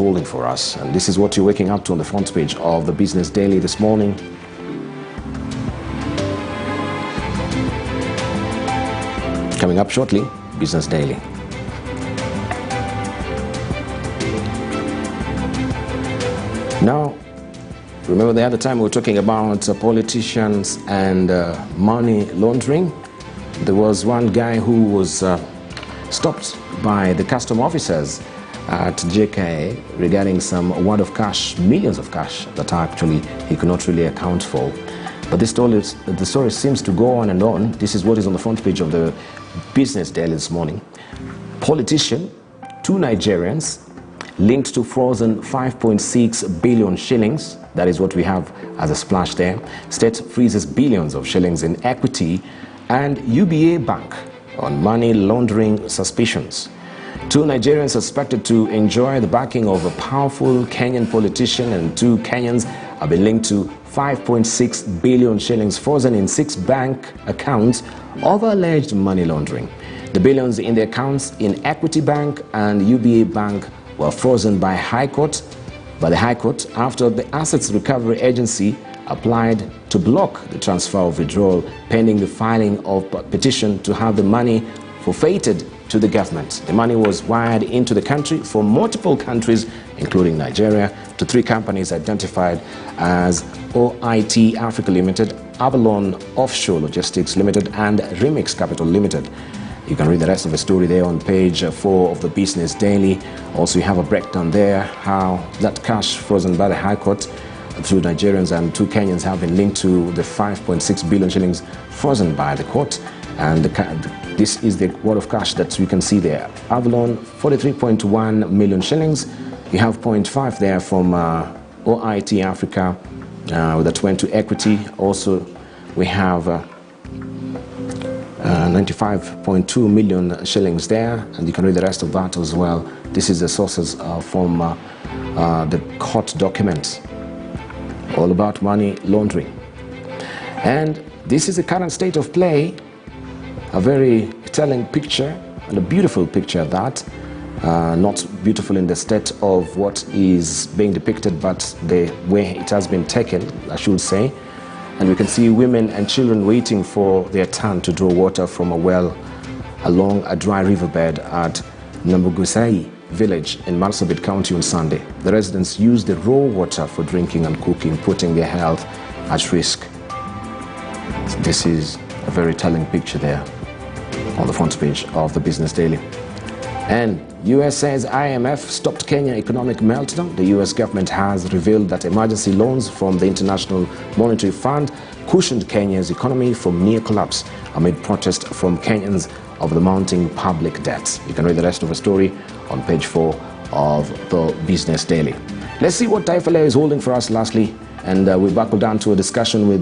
holding for us. And this is what you're waking up to on the front page of the Business Daily this morning. Coming up shortly, Business Daily. Now, remember the other time we were talking about politicians and money laundering? There was one guy who was stopped by the custom officers at JKA regarding some wad of cash, millions of cash that actually he could not really account for. But the story seems to go on and on. This is what is on the front page of the Business Daily this morning. Politician, 2 Nigerians linked to frozen 5.6 billion shillings. That is what we have as a splash there. State freezes billions of shillings in equity, and UBA Bank on money laundering suspicions. 2 Nigerians suspected to enjoy the backing of a powerful Kenyan politician, and 2 Kenyans have been linked to 5.6 billion shillings frozen in 6 bank accounts of alleged money laundering. The billions in the accounts in Equity Bank and UBA Bank were frozen by the High Court after the Assets Recovery Agency applied to block the transfer of withdrawal pending the filing of a petition to have the money forfeited to the government. The money was wired into the country from multiple countries, including Nigeria, to 3 companies identified as OIT Africa Limited, Avalon Offshore Logistics Limited, and Remix Capital Limited. You can read the rest of the story there on page 4 of the Business Daily. Also, you have a breakdown there how that cash frozen by the High Court through Nigerians and 2 Kenyans have been linked to the 5.6 billion shillings frozen by the court. And this is the wad of cash that you can see there. Avalon, 43.1 million shillings. You have 0.5 there from OIT Africa that went to Equity. Also, we have 95.2 million shillings there, and you can read the rest of that as well. This is the sources from the court documents, all about money laundering. And this is the current state of play, a very telling picture, and a beautiful picture at that. Not beautiful in the state of what is being depicted, but the way it has been taken, I should say. And we can see women and children waiting for their turn to draw water from a well along a dry riverbed at Nambugusai village in Marsabit County on Sunday. The residents used the raw water for drinking and cooking, putting their health at risk. This is a very telling picture there on the front page of the Business Daily. And US says IMF stopped Kenya economic meltdown. The US government has revealed that emergency loans from the International Monetary Fund cushioned Kenya's economy from near collapse amid protest from Kenyans of the mounting public debt. You can read the rest of the story on page 4 of the Business Daily. Let's see what Taifa Leo is holding for us lastly, and we buckle down to a discussion with